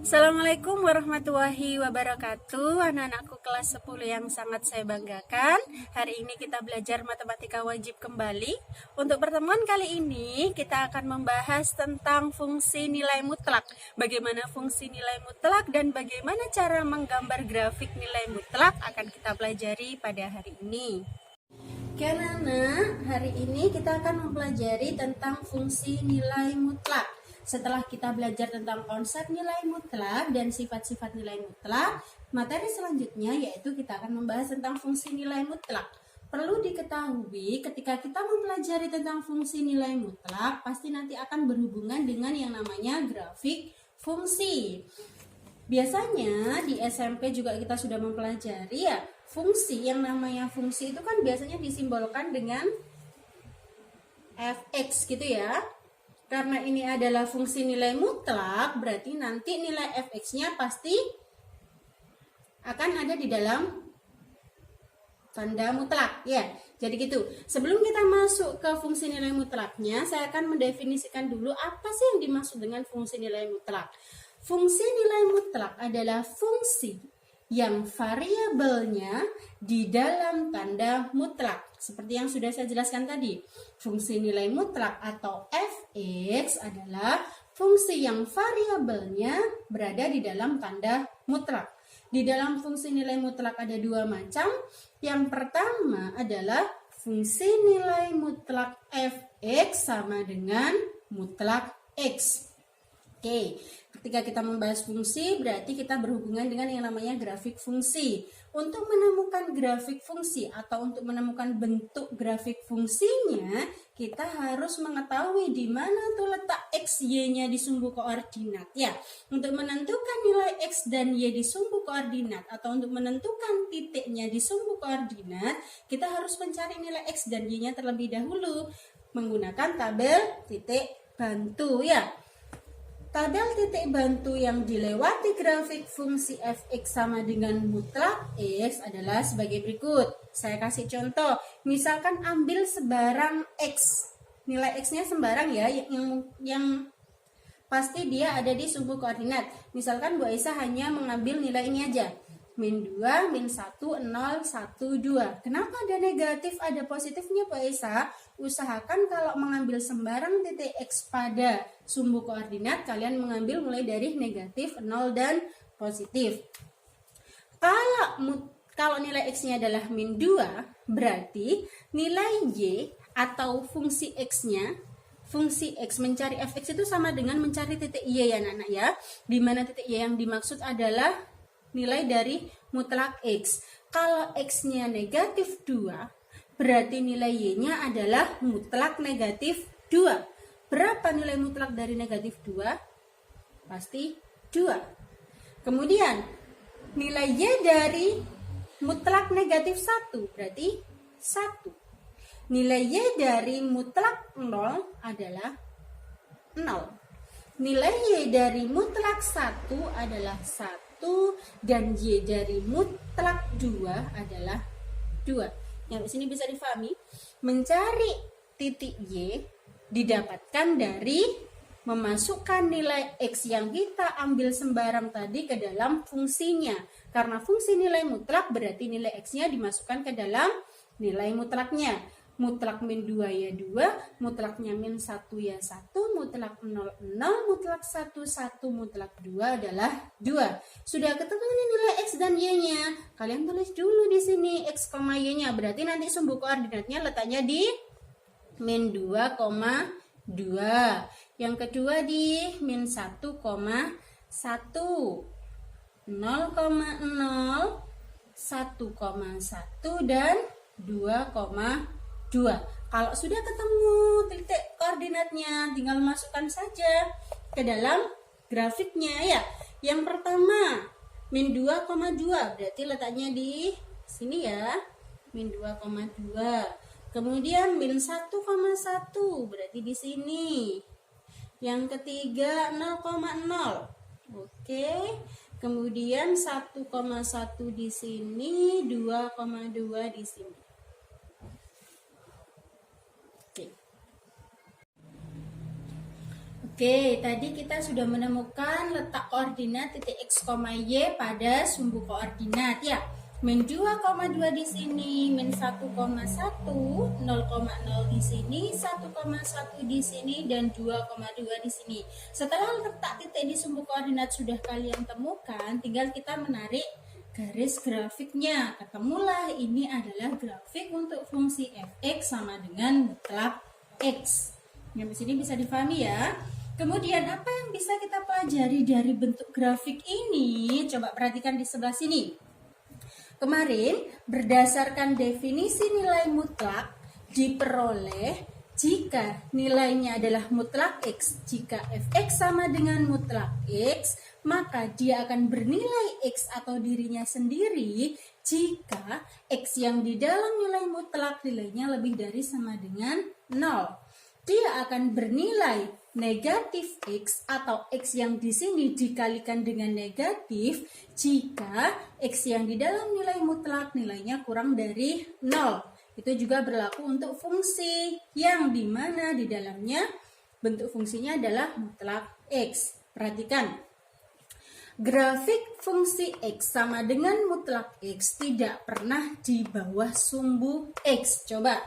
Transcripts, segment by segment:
Assalamualaikum warahmatullahi wabarakatuh. Anak-anakku kelas 10 yang sangat saya banggakan. Hari ini kita belajar matematika wajib kembali. Untuk pertemuan kali ini kita akan membahas tentang fungsi nilai mutlak. Bagaimana fungsi nilai mutlak dan bagaimana cara menggambar grafik nilai mutlak akan kita pelajari pada hari ini. Karena hari ini kita akan mempelajari tentang fungsi nilai mutlak. Setelah kita belajar tentang konsep nilai mutlak dan sifat-sifat nilai mutlak, materi selanjutnya yaitu kita akan membahas tentang fungsi nilai mutlak. Perlu diketahui ketika kita mempelajari tentang fungsi nilai mutlak, pasti nanti akan berhubungan dengan yang namanya grafik fungsi. Biasanya di SMP juga kita sudah mempelajari ya, fungsi yang namanya fungsi itu kan biasanya disimbolkan dengan fx gitu ya. Karena ini adalah fungsi nilai mutlak, berarti nanti nilai fx-nya pasti akan ada di dalam tanda mutlak ya. Jadi gitu. Sebelum kita masuk ke fungsi nilai mutlaknya, saya akan mendefinisikan dulu apa sih yang dimaksud dengan fungsi nilai mutlak. Fungsi nilai mutlak adalah fungsi yang variabelnya di dalam tanda mutlak. Seperti yang sudah saya jelaskan tadi, fungsi nilai mutlak atau fx adalah fungsi yang variabelnya berada di dalam tanda mutlak. Di dalam fungsi nilai mutlak ada dua macam. Yang pertama adalah fungsi nilai mutlak fx sama dengan mutlak x. Oke, ketika kita membahas fungsi, berarti kita berhubungan dengan yang namanya grafik fungsi. Untuk menemukan grafik fungsi atau untuk menemukan bentuk grafik fungsinya, kita harus mengetahui di mana tuh letak x, y-nya di sumbu koordinat. Ya, untuk menentukan nilai x dan y di sumbu koordinat atau untuk menentukan titiknya di sumbu koordinat, kita harus mencari nilai x dan y-nya terlebih dahulu menggunakan tabel titik bantu ya. Tabel titik bantu yang dilewati grafik fungsi fx sama dengan mutlak x adalah sebagai berikut. Saya kasih contoh, misalkan ambil sebarang x. Nilai x-nya sembarang ya, yang pasti dia ada di sumbu koordinat. Misalkan Bu Aisyah hanya mengambil nilai ini aja. Min 2, min 1, 0, 1, 2. Kenapa ada negatif, ada positifnya Bu Aisyah? Usahakan kalau mengambil sembarang titik x pada sumbu koordinat, kalian mengambil mulai dari negatif, 0, dan positif. Kalau nilai x-nya adalah min 2, berarti nilai y atau fungsi x-nya, fungsi x mencari fx itu sama dengan mencari titik y ya anak-anak ya. Dimana titik y yang dimaksud adalah nilai dari mutlak x. Kalau x-nya negatif 2, berarti nilai y-nya adalah mutlak negatif 2. Berapa nilai mutlak dari negatif 2? Pasti 2. Kemudian, nilai y dari mutlak negatif 1, berarti 1. Nilai y dari mutlak 0 adalah 0. Nilai y dari mutlak 1 adalah 1. Dan y dari mutlak 2 adalah 2. Yang di sini bisa difahami, mencari titik y didapatkan dari memasukkan nilai x yang kita ambil sembarang tadi ke dalam fungsinya. Karena fungsi nilai mutlak berarti nilai x-nya dimasukkan ke dalam nilai mutlaknya. Mutlak min 2 ya 2, mutlaknya min 1 ya 1, mutlak 0, 0, mutlak 1, 1, mutlak 2 adalah 2. Sudah ketemu nih nilai x dan y-nya. Kalian tulis dulu di sini x, y-nya. Berarti nanti sumbu koordinatnya letaknya di min 2, 2. Yang kedua di min 1, 1, 0, 0, 1, 1, dan 2, 2. Kalau sudah ketemu titik koordinatnya, tinggal masukkan saja ke dalam grafiknya ya. Yang pertama, min 2, 2, berarti letaknya di sini ya. Min 2, 2. Kemudian min 1, 1, berarti di sini. Yang ketiga 0,0. Oke. Kemudian 1,1 di sini, 2,2 di sini. Oke, tadi kita sudah menemukan letak koordinat titik x, y pada sumbu koordinat ya. Min 2,2 di sini, min 1,1, 0,0 di sini, 1,1 di sini, dan 2,2 di sini. Setelah letak titik di sumbu koordinat sudah kalian temukan, tinggal kita menarik garis grafiknya. Ketemulah ini adalah grafik untuk fungsi fx sama dengan mutlak x. Yang di sini bisa difahami ya. Kemudian apa yang bisa kita pelajari dari bentuk grafik ini? Coba perhatikan di sebelah sini. Kemarin berdasarkan definisi nilai mutlak diperoleh jika nilainya adalah mutlak x. Jika fx sama dengan mutlak x, maka dia akan bernilai x atau dirinya sendiri jika x yang di dalam nilai mutlak nilainya lebih dari sama dengan 0. Dia akan bernilai negatif x atau x yang di sini dikalikan dengan negatif jika x yang di dalam nilai mutlak nilainya kurang dari 0. Itu juga berlaku untuk fungsi yang dimana di dalamnya bentuk fungsinya adalah mutlak x. Perhatikan, grafik fungsi x sama dengan mutlak x tidak pernah di bawah sumbu x. Coba,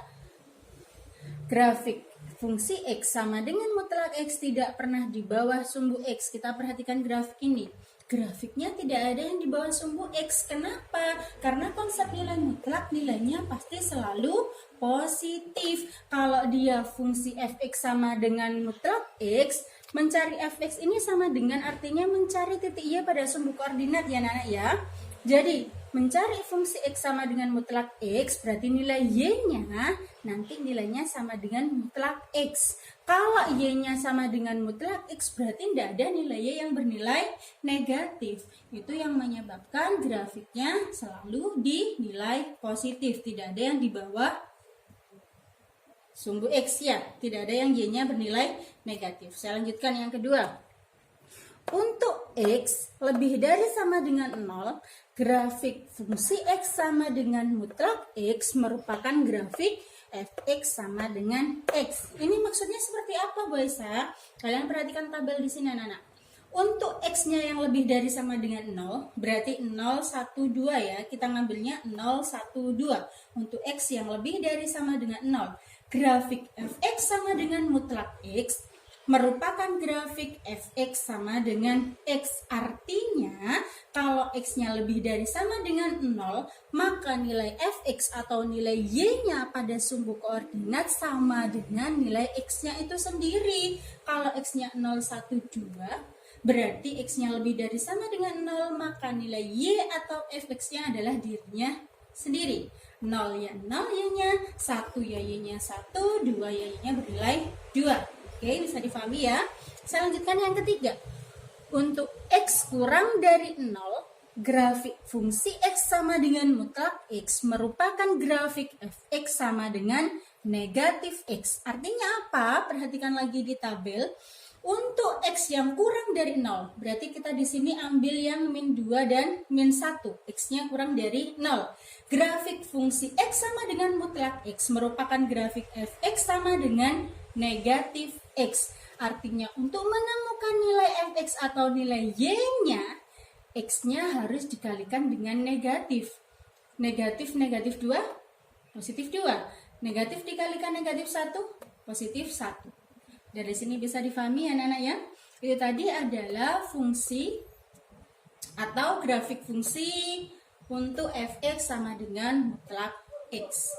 grafik fungsi x sama dengan mutlak x tidak pernah di bawah sumbu x. Kita perhatikan grafik ini. Grafiknya tidak ada yang di bawah sumbu x. Kenapa? Karena konsep nilai mutlak nilainya pasti selalu positif. Kalau dia fungsi fx sama dengan mutlak x, mencari fx ini sama dengan artinya mencari titik y pada sumbu koordinat ya anak ya. Jadi mencari fungsi x sama dengan mutlak x berarti nilai y-nya nanti nilainya sama dengan mutlak x. Kalau y-nya sama dengan mutlak x berarti tidak ada nilai y yang bernilai negatif. Itu yang menyebabkan grafiknya selalu dinilai positif. Tidak ada yang di bawah sumbu x ya. Tidak ada yang y-nya bernilai negatif. Saya lanjutkan yang kedua. Untuk x lebih dari sama dengan 0, grafik fungsi x sama dengan mutlak x merupakan grafik fx sama dengan x. Ini maksudnya seperti apa, Boysa? Kalian perhatikan tabel di sini, anak-anak. Untuk x-nya yang lebih dari sama dengan 0, berarti 0, 1, 2 ya. Kita ngambilnya 0, 1, 2. Untuk x yang lebih dari sama dengan 0, grafik fx sama dengan mutlak x merupakan grafik fx sama dengan x. Artinya kalau x-nya lebih dari sama dengan 0, maka nilai fx atau nilai y-nya pada sumbu koordinat sama dengan nilai x-nya itu sendiri. Kalau x-nya 0, 1, 2, berarti x-nya lebih dari sama dengan 0, maka nilai y atau fx-nya adalah dirinya sendiri. 0 ya 0 y-nya, 1 ya y-nya 1, 2 ya y-nya bernilai 2. Oke, bisa difahami ya. Saya lanjutkan yang ketiga. Untuk x kurang dari 0, grafik fungsi x sama dengan mutlak x merupakan grafik fx sama dengan negatif x. Artinya apa? Perhatikan lagi di tabel. Untuk x yang kurang dari 0, berarti kita di sini ambil yang min 2 dan min 1. X-nya kurang dari 0. Grafik fungsi x sama dengan mutlak x merupakan grafik fx sama dengan negatif x. Artinya untuk menemukan nilai fx atau nilai y-nya, x-nya harus dikalikan dengan negatif. Negatif 2, positif 2. Negatif dikalikan negatif 1, positif 1. Dari sini bisa difahami anak-anak ya. Itu tadi adalah fungsi atau grafik fungsi untuk fx sama dengan mutlak x.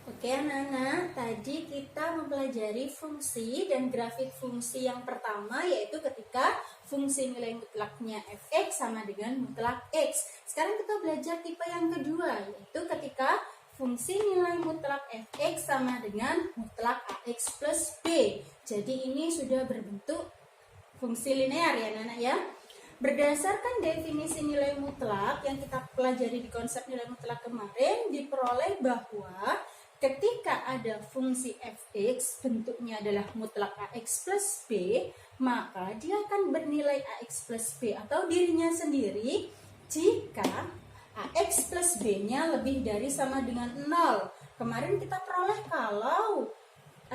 Oke anak-anak, tadi kita mempelajari fungsi dan grafik fungsi yang pertama yaitu ketika fungsi nilai mutlaknya fx sama dengan mutlak x. Sekarang kita belajar tipe yang kedua yaitu ketika fungsi nilai mutlak fx sama dengan mutlak ax plus b. Jadi ini sudah berbentuk fungsi linear ya anak-anak ya. Berdasarkan definisi nilai mutlak yang kita pelajari di konsep nilai mutlak kemarin, diperoleh bahwa ketika ada fungsi fx bentuknya adalah mutlak ax plus b, maka dia akan bernilai ax plus b atau dirinya sendiri jika ax plus b-nya lebih dari sama dengan 0. Kemarin kita peroleh kalau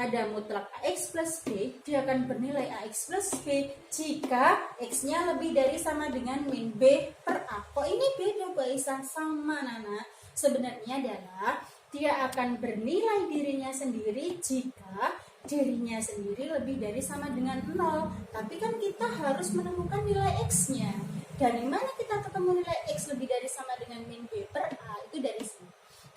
ada mutlak AX plus B, dia akan bernilai AX plus B jika X-nya lebih dari sama dengan min B per A. Kok ini beda Bu Aisyah? Sama Nana. Sebenarnya adalah dia akan bernilai dirinya sendiri jika dirinya sendiri lebih dari sama dengan 0. Tapi kan kita harus menemukan nilai X-nya. Dari mana kita ketemu nilai X lebih dari sama dengan min B per A? Itu dari sini.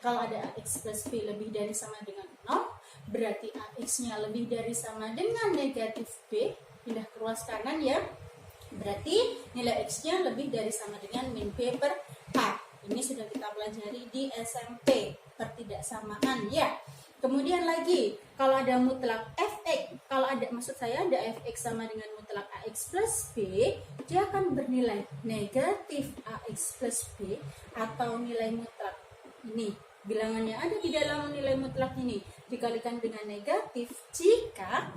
Kalau ada AX plus B lebih dari sama dengan 0, berarti AX-nya lebih dari sama dengan negatif B. Pindah ke ruas kanan ya. Berarti nilai X-nya lebih dari sama dengan min B per A. Ini sudah kita pelajari di SMP, pertidaksamaan ya. Kemudian lagi, kalau ada mutlak fx, maksud saya ada fx sama dengan mutlak ax plus b, dia akan bernilai negatif ax plus b atau nilai mutlak ini. Bilangannya ada di dalam nilai mutlak ini dikalikan dengan negatif jika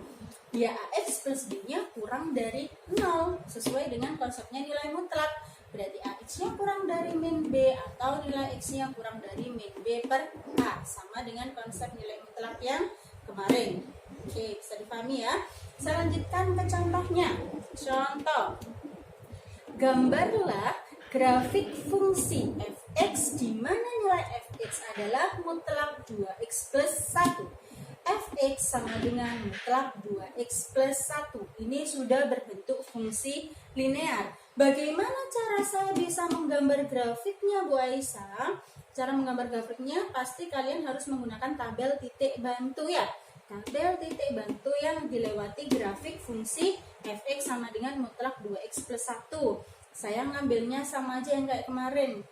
ya ax plus b-nya kurang dari 0 sesuai dengan konsepnya nilai mutlak. Berarti AX-nya kurang dari min B atau nilai X-nya kurang dari min B per A. Sama dengan konsep nilai mutlak yang kemarin. Oke, bisa dipahami ya. Saya lanjutkan ke contohnya. Contoh. Gambarlah grafik fungsi fx di mana nilai fx adalah mutlak 2x plus 1. Fx sama dengan mutlak 2x plus 1. Ini sudah berbentuk fungsi linear. Bagaimana cara saya bisa menggambar grafiknya Bu Aisyah? Cara menggambar grafiknya pasti kalian harus menggunakan tabel titik bantu ya. Tabel titik bantu yang dilewati grafik fungsi fx sama dengan mutlak 2x plus 1. Saya ngambilnya sama aja yang kayak kemarin.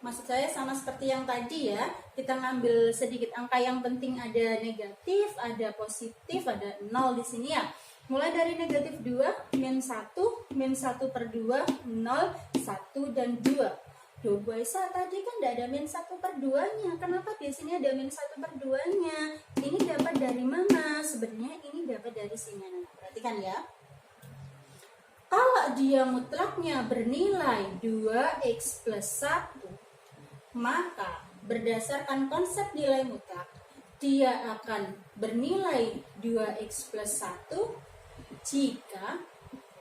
Maksud saya sama seperti yang tadi ya. Kita ngambil sedikit angka yang penting ada negatif, ada positif, ada 0 di sini ya. Mulai dari negatif 2, min 1, min 1 per 2, 0, 1, dan 2. Loh, Bu Aisyah tadi kan tidak ada min 1 per 2-nya. Kenapa di sini ada min 1 per 2-nya? Ini dapat dari mana? Sebenarnya ini dapat dari sini. Nah, perhatikan ya. Kalau dia mutlaknya bernilai 2x plus 1, maka berdasarkan konsep nilai mutlak, dia akan bernilai 2x plus 1 jika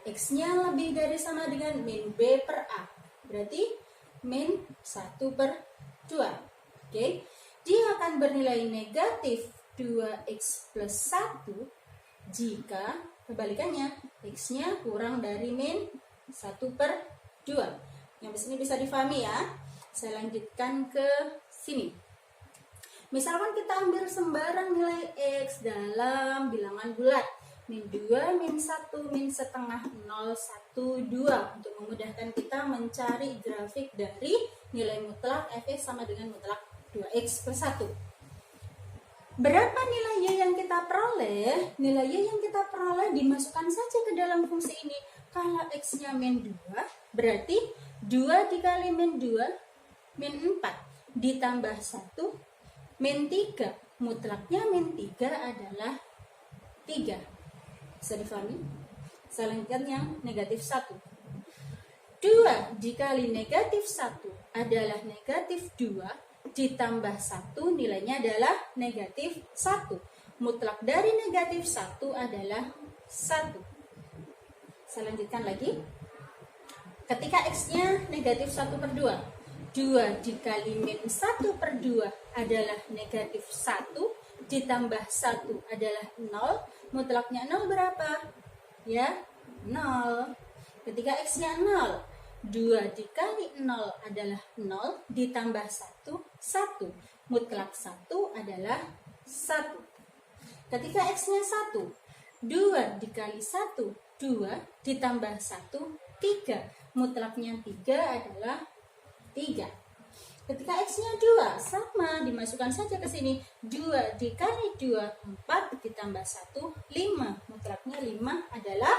X-nya lebih dari sama dengan min B per A. Berarti min 1 per 2. Oke. Dia akan bernilai negatif 2x plus 1 jika kebalikannya X-nya kurang dari min 1 per 2. Yang di sini bisa difahami ya. Saya lanjutkan ke sini. Misalkan kita ambil sembarang nilai X dalam bilangan bulat. Min 2, min 1, min setengah, 0, 1, 2. Untuk memudahkan kita mencari grafik dari nilai mutlak fx sama dengan mutlak 2x plus 1. Berapa nilai y yang kita peroleh? Nilai y yang kita peroleh dimasukkan saja ke dalam fungsi ini. Kalau x-nya min 2, berarti 2 dikali min 2, min 4. Ditambah 1, min 3. Mutlaknya min 3 adalah 3. Bisa difahami? Saya lanjutkan yang negatif 1. 2 dikali negatif 1 adalah negatif 2, ditambah 1 nilainya adalah negatif 1. Mutlak dari negatif 1 adalah 1. Saya lanjutkan lagi. Ketika X-nya negatif 1 per 2, 2 dikali min 1 per 2 adalah negatif 1, ditambah 1 adalah 0. Mutlaknya 0 berapa? Ya, 0. Ketika X-nya 0, 2 dikali 0 adalah 0, ditambah 1, 1. Mutlak 1 adalah 1. Ketika X-nya 1, 2 dikali 1, 2, ditambah 1, 3. Mutlaknya 3 adalah 3. Ketika X-nya 2, sama, dimasukkan saja ke sini. 2 dikali 2, 4, ditambah 1, 5. Mutlaknya 5 adalah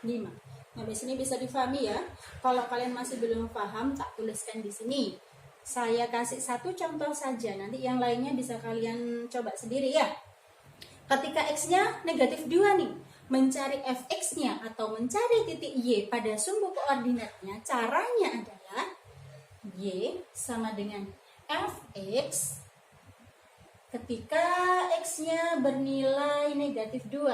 5. Nah, di sini bisa difahami ya. Kalau kalian masih belum paham, tak tuliskan di sini. Saya kasih satu contoh saja, nanti yang lainnya bisa kalian coba sendiri ya. Ketika X-nya negatif 2 nih, mencari fx-nya atau mencari titik y pada sumbu koordinatnya, caranya adalah y sama dengan fx Ketika X-nya bernilai negatif 2,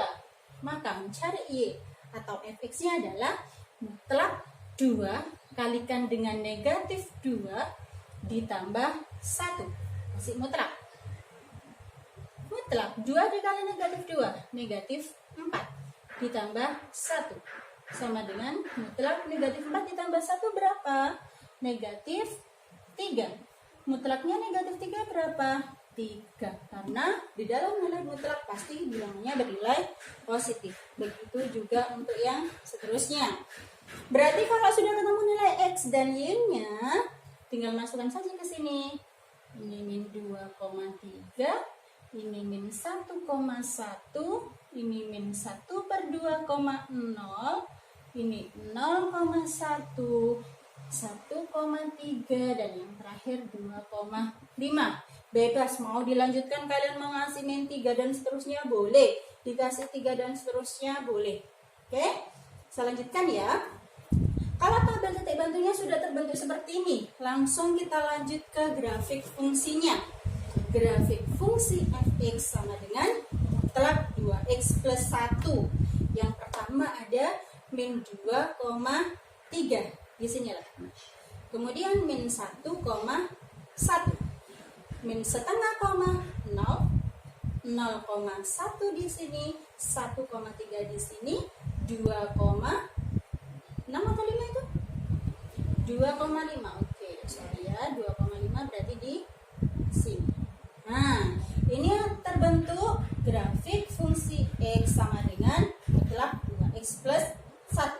maka mencari Y atau fx-nya adalah mutlak 2 kalikan dengan negatif 2 ditambah 1. Masih mutlak. Mutlak 2 dikali negatif 2, negatif 4 ditambah 1. Sama dengan mutlak negatif 4 ditambah 1 berapa? Negatif 3. Mutlaknya negatif 3 berapa? 3. Karena di dalam nilai mutlak pasti bilangannya bernilai positif. Begitu juga untuk yang seterusnya. Berarti kalau sudah ketemu nilai X dan Y-nya, tinggal masukkan saja ke sini. Ini min 2,3, ini min 1,1, ini min 1 per 2,0, ini 0,1, 1,3, dan yang terakhir 2,5. Bebas, mau dilanjutkan kalian mau ngasih min 3 dan seterusnya boleh, dikasih 3 dan seterusnya boleh. Oke, saya lanjutkan ya. Kalau tabel titik bantunya sudah terbentuk seperti ini, langsung kita lanjut ke grafik fungsinya. Grafik fungsi fx sama dengan mutlak 2x plus 1. Yang pertama ada min 2,3 di sini lah. Kemudian min 1,1, min setengah koma 0, 0,1 di sini, 1,3 di sini, 2,6 atau 5 itu? 2,5. Oke, sorry ya, 2,5 berarti di sini. Nah, ini terbentuk grafik fungsi X sama dengan mutlak 2x plus 1.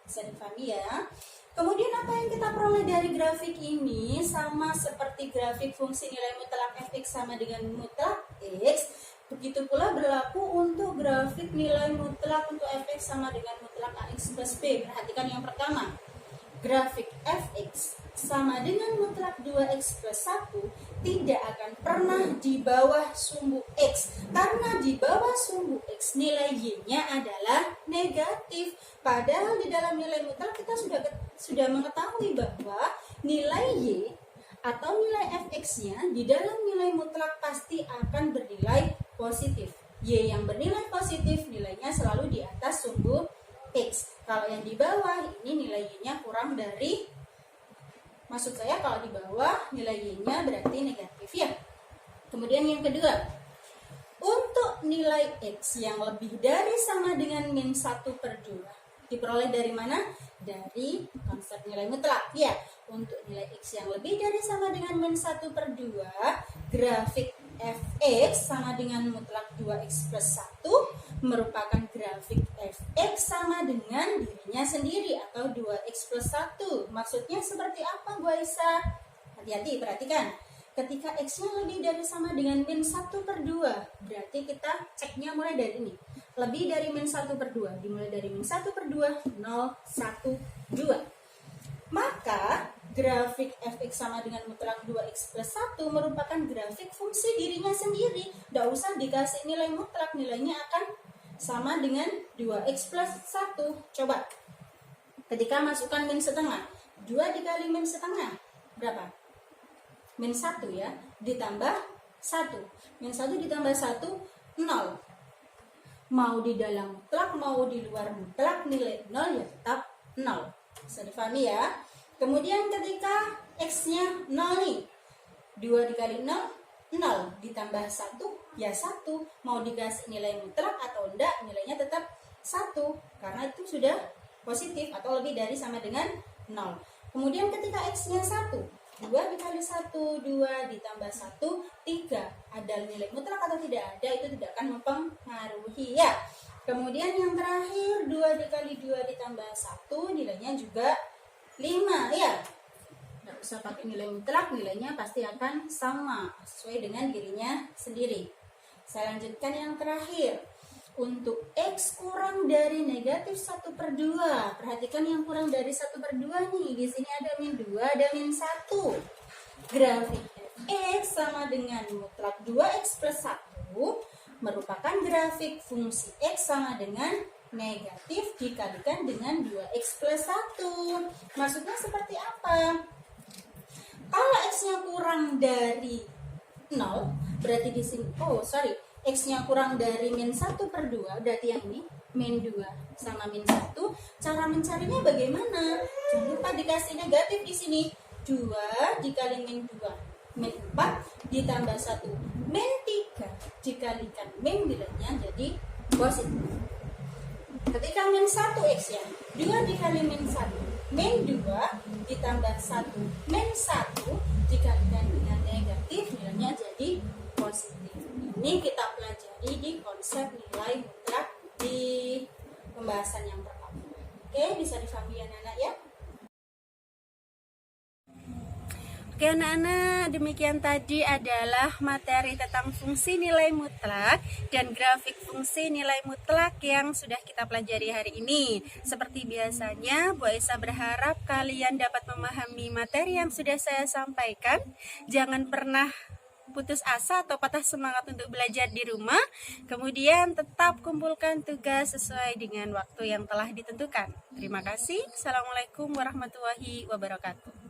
Bisa dipahami ya. Kemudian apa yang kita peroleh dari grafik ini sama seperti grafik fungsi nilai mutlak fx sama dengan mutlak x. Begitu pula berlaku untuk grafik nilai mutlak untuk fx sama dengan mutlak ax plus b. Perhatikan yang pertama. Grafik fx sama dengan mutlak 2x plus 1 tidak akan pernah di bawah sumbu x. Karena di bawah sumbu x nilai y-nya adalah negatif. Padahal di dalam nilai mutlak kita sudah mengetahui bahwa nilai y atau nilai fx-nya di dalam nilai mutlak pasti akan bernilai positif. Y yang bernilai positif nilainya selalu di atas sumbu x. Kalau yang di bawah ini nilai y-nya kurang dari, maksud saya kalau di bawah nilai y-nya berarti negatif ya. Kemudian yang kedua, untuk nilai x yang lebih dari sama dengan min 1 per 2 diperoleh dari mana? Dari konsep nilai mutlak ya. Untuk nilai x yang lebih dari sama dengan min 1 per 2, grafik fx sama dengan mutlak 2x plus 1 merupakan grafik fx sama dengan dirinya sendiri atau 2x plus 1. Maksudnya seperti apa Bu Aisyah? Hati-hati, perhatikan. Ketika x-nya lebih dari sama dengan min 1 per 2, berarti kita ceknya mulai dari ini. Lebih dari min 1 per 2, dimulai dari min 1 per 2, 0, 1, 2. Maka grafik fx sama dengan mutlak 2x plus 1 merupakan grafik fungsi dirinya sendiri. Tidak usah dikasih nilai mutlak, nilainya akan sama dengan 2x plus 1. Coba, ketika masukkan min setengah, 2 dikali min setengah, berapa? Min 1 ya, ditambah 1. Min 1 ditambah 1, 0. Mau di dalam mutlak, mau di luar mutlak, nilai 0 ya tetap 0. Bisa dipahami ya. Kemudian ketika x-nya 0 nih, 2 dikali 0, 0. Ditambah 1, ya 1. Mau dikasih nilai mutlak atau enggak, nilainya tetap 1. Karena itu sudah positif atau lebih dari sama dengan 0. Kemudian ketika x-nya 1, 2 dikali 1, 2 ditambah 1, 3. Ada nilai mutlak atau tidak ada, itu tidak akan mempengaruhi ya. Kemudian yang terakhir, 2 dikali 2 ditambah 1, nilainya juga 5 ya. Tidak usah pakai nilai mutlak, nilainya pasti akan sama sesuai dengan dirinya sendiri. Saya lanjutkan yang terakhir. Untuk x kurang dari negatif 1 per 2. Perhatikan yang kurang dari 1 per 2 nih. Di sini ada min 2, ada min 1. Grafik fx sama dengan mutlak 2x plus 1 merupakan grafik fungsi x sama dengan negatif dikalikan dengan 2x plus 1. Maksudnya seperti apa? Kalau x-nya kurang dari 0, berarti di sini, X-nya kurang dari -1/2, berarti yang ini -2 sama -1. Cara mencarinya bagaimana? Jangan lupa dikasih negatif di sini. 2 dikali -2, -4 ditambah 1, -3 dikalikan nilainya jadi positif. Ketika -1 X ya, 2 dikali -1, -2 ditambah 1, -1 dikalikan dengan negatif, nilainya jadi positif. Ini kita pelajari di konsep nilai mutlak di pembahasan yang pertama. Oke, bisa difahami ya anak-anak ya? Oke anak-anak, demikian tadi adalah materi tentang fungsi nilai mutlak dan grafik fungsi nilai mutlak yang sudah kita pelajari hari ini. Seperti biasanya, Bu Aisyah berharap kalian dapat memahami materi yang sudah saya sampaikan. Jangan pernah putus asa atau patah semangat untuk belajar di rumah. Kemudian tetap kumpulkan tugas sesuai dengan waktu yang telah ditentukan. Terima kasih. Assalamualaikum warahmatullahi wabarakatuh.